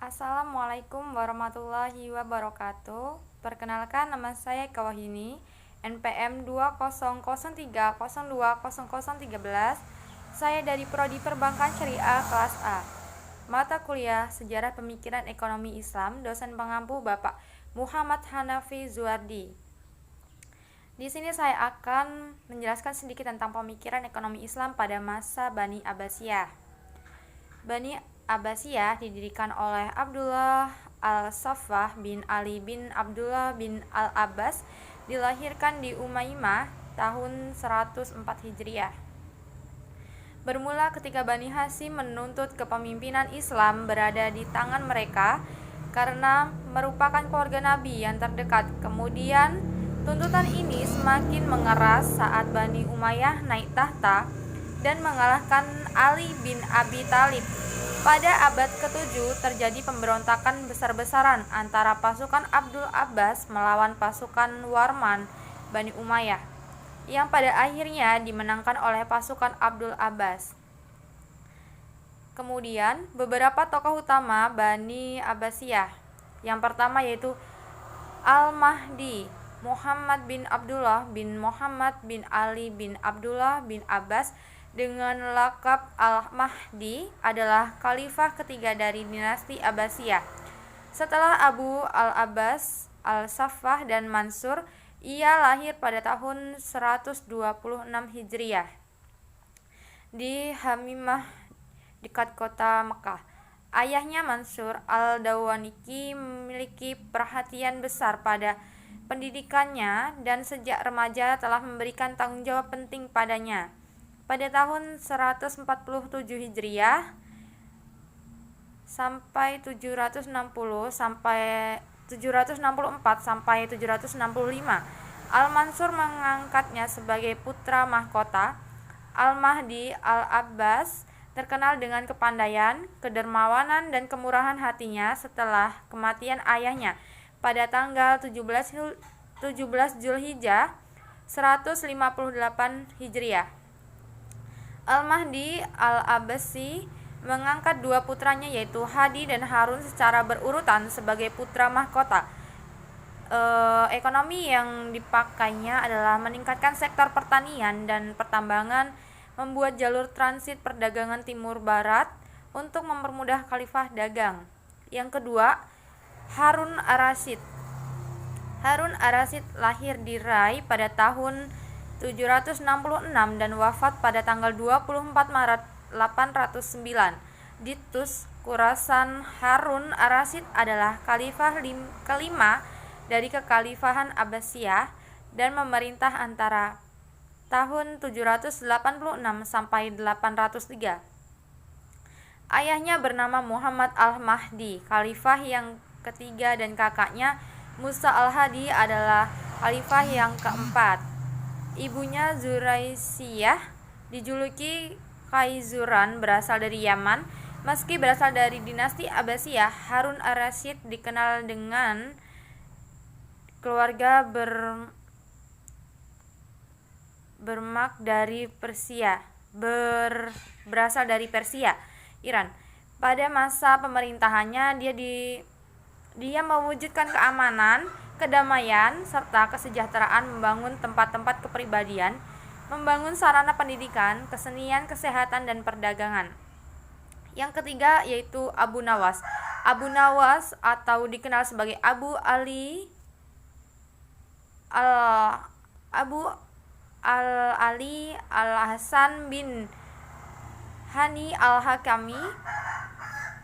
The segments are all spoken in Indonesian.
Assalamualaikum warahmatullahi wabarakatuh. Perkenalkan, nama saya Kawahini, NPM 200302013. Saya dari Prodi Perbankan Syariah kelas A. Mata kuliah Sejarah Pemikiran Ekonomi Islam, dosen pengampu Bapak Muhammad Hanafi Zuardi. Di sini saya akan menjelaskan sedikit tentang pemikiran ekonomi Islam pada masa Bani Abbasiyah. Bani Abbasiyah didirikan oleh Abdullah al-Saffah bin Ali bin Abdullah bin al-Abbas, dilahirkan di Umaymah tahun 104 Hijriah. Bermula ketika Bani Hasyim menuntut kepemimpinan Islam berada di tangan mereka karena merupakan keluarga Nabi yang terdekat. Kemudian tuntutan ini semakin mengeras saat Bani Umayyah naik tahta dan mengalahkan Ali bin Abi Thalib. Pada abad ke-7 terjadi pemberontakan besar-besaran antara pasukan Abdul Abbas melawan pasukan Warman Bani Umayyah, yang pada akhirnya dimenangkan oleh pasukan Abdul Abbas. Kemudian beberapa tokoh utama Bani Abbasiyah. Yang pertama yaitu Al-Mahdi, Muhammad bin Abdullah bin Muhammad bin Ali bin Abdullah bin Abbas dengan lakab Al-Mahdi adalah khalifah ketiga dari dinasti Abbasiyah. Setelah Abu al-Abbas, Al-Saffah dan Mansur, ia lahir pada tahun 126 Hijriah di Hamimah dekat kota Mekah. Ayahnya Mansur al-Dawaniki memiliki perhatian besar pada pendidikannya dan sejak remaja telah memberikan tanggung jawab penting padanya. Pada tahun 147 Hijriah sampai 760 sampai 764 sampai 765, Al-Mansur mengangkatnya sebagai putra mahkota. Al-Mahdi Al-Abbas terkenal dengan kepandaian, kedermawanan dan kemurahan hatinya setelah kematian ayahnya pada tanggal 17 Zulhijjah 158 Hijriah. Al-Mahdi Al-Abbasi mengangkat dua putranya yaitu Hadi dan Harun secara berurutan sebagai putra mahkota. Ekonomi yang dipakainya adalah meningkatkan sektor pertanian dan pertambangan, membuat jalur transit perdagangan timur barat untuk mempermudah khalifah dagang. Yang kedua, Harun ar-Rasyid. Harun ar-Rasyid lahir di Rai pada tahun 766 dan wafat pada tanggal 24 Maret 809 di Tus, Khurasan. Harun ar-Rasyid adalah khalifah kelima dari kekhalifahan Abbasiyah dan memerintah antara tahun 786 sampai 803. Ayahnya bernama Muhammad al-Mahdi, khalifah yang ketiga, dan kakaknya Musa al-Hadi adalah khalifah yang keempat. Ibunya Zuraisiyah dijuluki Khaizuran, berasal dari Yaman. Meski berasal dari dinasti Abbasiyah, Harun ar-Rasyid dikenal dengan keluarga bermak dari Persia, berasal dari Persia, Iran. Pada masa pemerintahannya dia mewujudkan keamanan, kedamaian, serta kesejahteraan, membangun tempat-tempat kepribadian, membangun sarana pendidikan, kesenian, kesehatan, dan perdagangan. Yang ketiga yaitu Abu Nawas. Abu Nawas atau dikenal sebagai Abu Ali al-Hasan bin Hani al-Hakami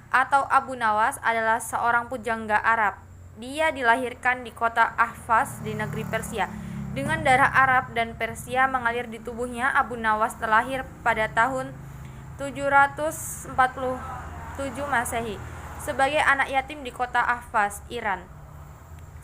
atau Abu Nawas adalah seorang pujangga Arab. Dia dilahirkan di kota Ahvaz di negeri Persia. Dengan darah Arab dan Persia mengalir di tubuhnya, Abu Nawas terlahir pada tahun 747 Masehi sebagai anak yatim di kota Ahvaz, Iran.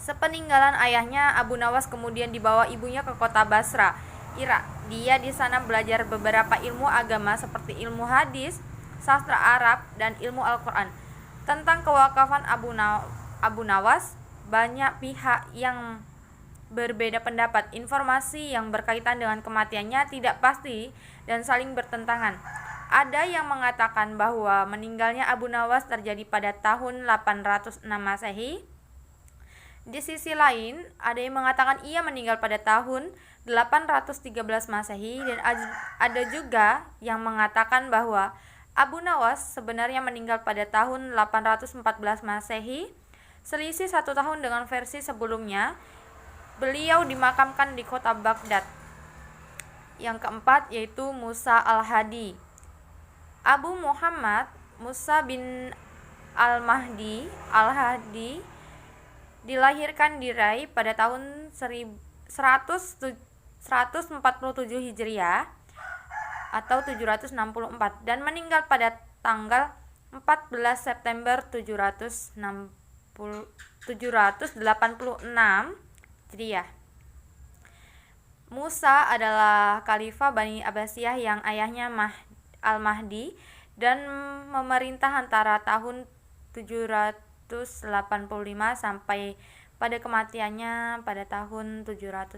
Sepeninggalan ayahnya, Abu Nawas kemudian dibawa ibunya ke kota Basra, Irak. Dia di sana belajar beberapa ilmu agama seperti ilmu hadis, sastra Arab, dan ilmu Al-Quran. Tentang kewakafan Abu Nawas, banyak pihak yang berbeda pendapat. Informasi yang berkaitan dengan kematiannya tidak pasti dan saling bertentangan. Ada yang mengatakan bahwa meninggalnya Abu Nawas terjadi pada tahun 806 Masehi. Di sisi lain, ada yang mengatakan ia meninggal pada tahun 813 Masehi dan ada juga yang mengatakan bahwa Abu Nawas sebenarnya meninggal pada tahun 814 Masehi. Selisih 1 tahun dengan versi sebelumnya. Beliau dimakamkan di kota Baghdad. Yang keempat yaitu Musa al-Hadi. Abu Muhammad Musa bin al-Mahdi al-Hadi dilahirkan di Rai pada tahun 147 Hijriah atau 764 dan meninggal pada tanggal 14 September 786 Hijriah. Musa adalah khalifah Bani Abbasiyah yang ayahnya Al-Mahdi dan memerintah antara tahun 785 sampai pada kematiannya pada tahun 786.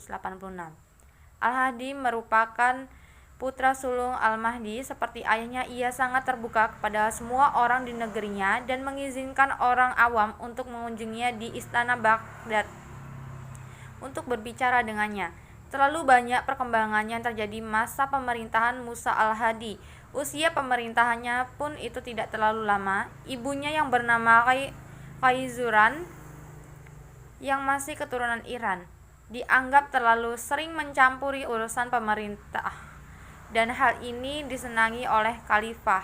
Al-Hadi merupakan putra sulung Al-Mahdi. Seperti ayahnya, ia sangat terbuka kepada semua orang di negerinya dan mengizinkan orang awam untuk mengunjunginya di istana Baghdad untuk berbicara dengannya. Terlalu banyak perkembangan yang terjadi masa pemerintahan Musa al-Hadi. Usia pemerintahannya pun itu tidak terlalu lama. Ibunya yang bernama Kaizuran yang masih keturunan Iran dianggap terlalu sering mencampuri urusan pemerintah dan hal ini disenangi oleh khalifah.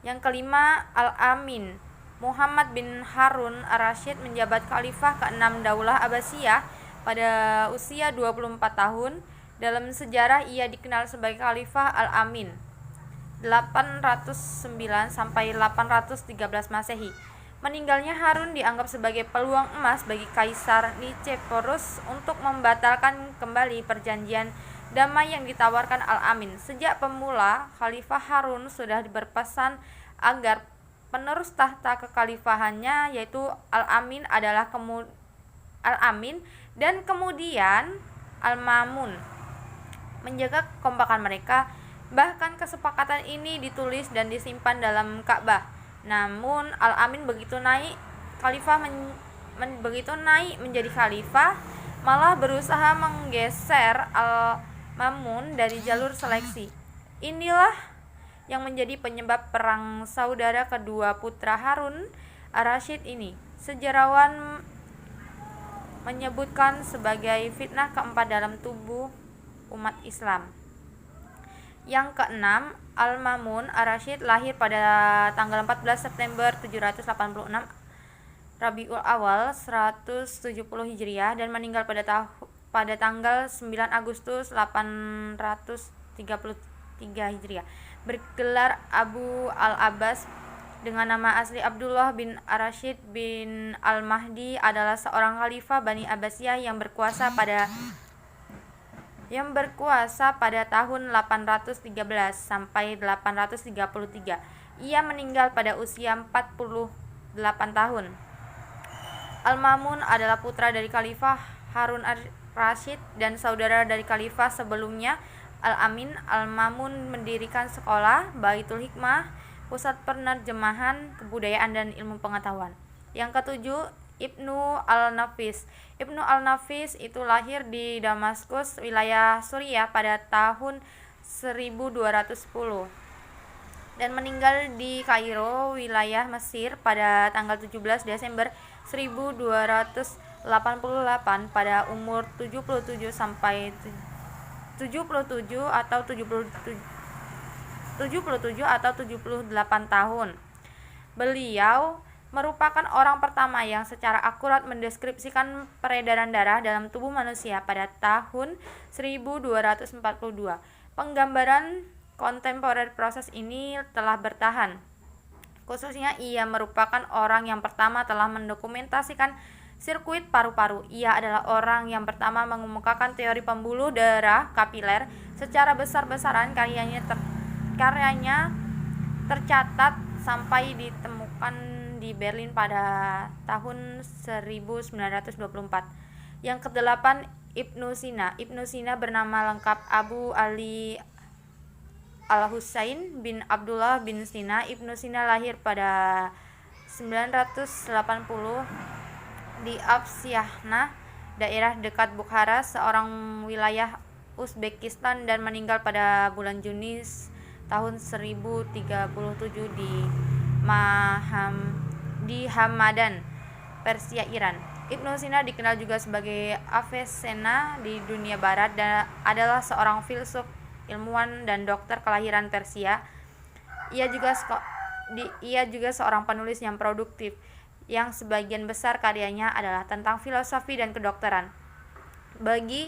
Yang kelima, Al-Amin. Muhammad bin Harun ar-Rasyid menjabat khalifah ke-6 Daulah Abbasiyah pada usia 24 tahun. Dalam sejarah ia dikenal sebagai Khalifah Al-Amin 809 sampai 813 Masehi. Meninggalnya Harun dianggap sebagai peluang emas bagi Kaisar Nicephorus untuk membatalkan kembali perjanjian damai yang ditawarkan Al-Amin. Sejak pemula, Khalifah Harun sudah berpesan agar penerus tahta kekhalifahannya yaitu Al-Amin adalah Al-Amin dan kemudian Al-Mamun. Menjaga kekompakan mereka, bahkan kesepakatan ini ditulis dan disimpan dalam Ka'bah. Namun Al-Amin begitu naik menjadi khalifah, malah berusaha menggeser Al-Mamun dari jalur seleksi. Inilah yang menjadi penyebab perang saudara kedua putra Harun ar-Rasyid ini. Sejarawan menyebutkan sebagai fitnah keempat dalam tubuh umat Islam. Yang keenam, Al-Mamun ar-Rasyid lahir pada tanggal 14 September 786 Rabiul Awal 170 Hijriah dan meninggal pada tanggal 9 Agustus 833 Hijriah. Bergelar Abu al-Abbas dengan nama asli Abdullah bin ar-Rasyid bin al-Mahdi, adalah seorang khalifah Bani Abbasiyah yang berkuasa pada tahun 813 sampai 833. Ia meninggal pada usia 48 tahun. Al-Mamun adalah putra dari Khalifah Harun ar-Rasyid dan saudara dari khalifah sebelumnya Al-Amin. Al-Mamun mendirikan sekolah, Baitul Hikmah, pusat penerjemahan, kebudayaan dan ilmu pengetahuan. Yang ketujuh, Ibnu al-Nafis. Ibnu al-Nafis itu lahir di Damaskus, wilayah Suriah pada tahun 1210 dan meninggal di Kairo, wilayah Mesir pada tanggal 17 Desember 1288 pada umur 77 atau 78 tahun. Beliau merupakan orang pertama yang secara akurat mendeskripsikan peredaran darah dalam tubuh manusia pada tahun 1242. Penggambaran kontemporer proses ini telah bertahan. Khususnya ia merupakan orang yang pertama telah mendokumentasikan sirkuit paru-paru. Ia adalah orang yang pertama mengemukakan teori pembuluh darah kapiler secara besar-besaran. Karyanya tercatat sampai ditemukan di Berlin pada tahun 1924. Yang kedelapan, Ibnu Sina. Ibnu Sina bernama lengkap Abu Ali Al-Husain bin Abdullah bin Sina. Ibnu Sina lahir pada 980 di Afsyahna, daerah dekat Bukhara, seorang wilayah Uzbekistan, dan meninggal pada bulan Juni tahun 1037 di Hamadan, Persia, Iran. Ibnu Sina dikenal juga sebagai Avicenna di dunia barat dan adalah seorang filsuf, ilmuwan, dan dokter kelahiran Persia. Ia juga seorang penulis yang produktif, yang sebagian besar karyanya adalah tentang filosofi dan kedokteran. Bagi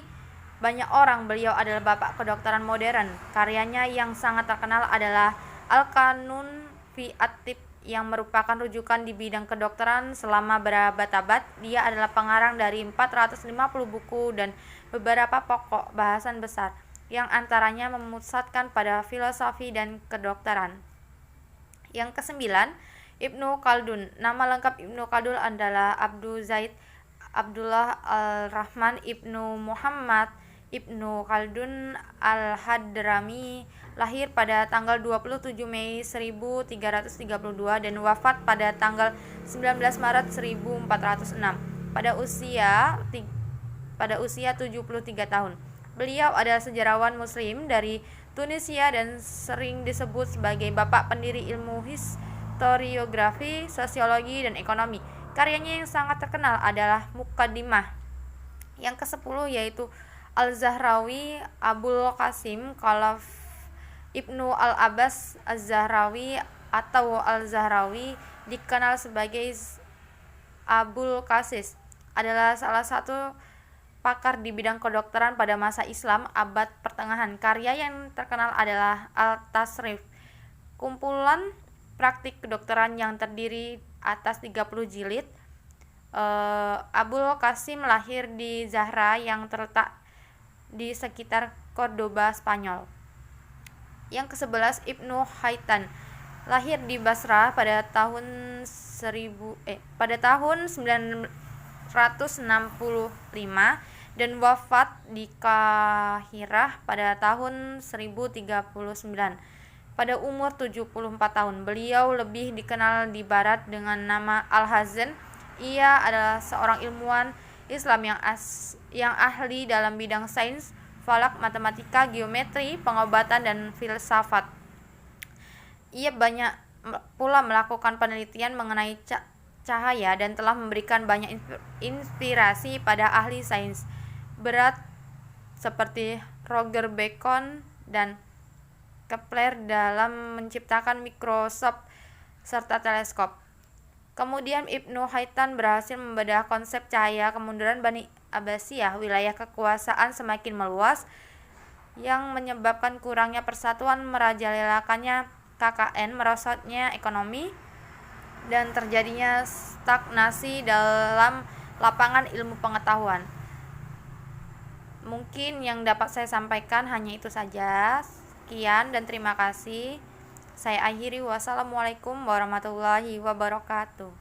banyak orang, beliau adalah bapak kedokteran modern. Karyanya yang sangat terkenal adalah Al-Qanun fi at-Tibb, yang merupakan rujukan di bidang kedokteran selama berabad-abad. Dia adalah pengarang dari 450 buku dan beberapa pokok bahasan besar, yang antaranya memusatkan pada filosofi dan kedokteran. Yang kesembilan, Ibnu Khaldun. Nama lengkap Ibnu Khaldun adalah Abdul Zaid Abdullah Al-Rahman Ibnu Muhammad Ibnu Khaldun Al-Hadrami, lahir pada tanggal 27 Mei 1332 dan wafat pada tanggal 19 Maret 1406 pada usia 73 tahun. Beliau adalah sejarawan muslim dari Tunisia dan sering disebut sebagai bapak pendiri ilmu historiografi, sosiologi, dan ekonomi. Karyanya yang sangat terkenal adalah Muqaddimah. Yang ke-10 yaitu Al-Zahrawi Abul Qasim Khalaf Ibnu Al-Abbas Az-Zahrawi atau Al-Zahrawi, dikenal sebagai Abul Qasis, adalah salah satu pakar di bidang kedokteran pada masa Islam abad pertengahan. Karya yang terkenal adalah Al-Tasrif, kumpulan praktik kedokteran yang terdiri atas 30 jilid. Abul Qasim lahir di Zahra yang terletak di sekitar Cordoba, Spanyol. Yang ke-11, Ibnu Haitan, lahir di Basrah pada tahun 965 dan wafat di Kahirah pada tahun 1039 pada umur 74 tahun. Beliau lebih dikenal di barat dengan nama Al-Hazan. Ia adalah seorang ilmuwan Islam yang ahli dalam bidang sains, falak, matematika, geometri, pengobatan, dan filsafat. Ia banyak pula melakukan penelitian mengenai cahaya dan telah memberikan banyak inspirasi pada ahli sains berat seperti Roger Bacon dan Kepler dalam menciptakan mikroskop serta teleskop. Kemudian Ibnu Haitan berhasil membedah konsep cahaya kemunduran Bani Abbasiyah. Wilayah kekuasaan semakin meluas yang menyebabkan kurangnya persatuan, merajalelakannya KKN, merosotnya ekonomi, dan terjadinya stagnasi dalam lapangan ilmu pengetahuan. Mungkin yang dapat saya sampaikan hanya itu saja. Sekian dan terima kasih. Saya akhiri. Wassalamualaikum warahmatullahi wabarakatuh.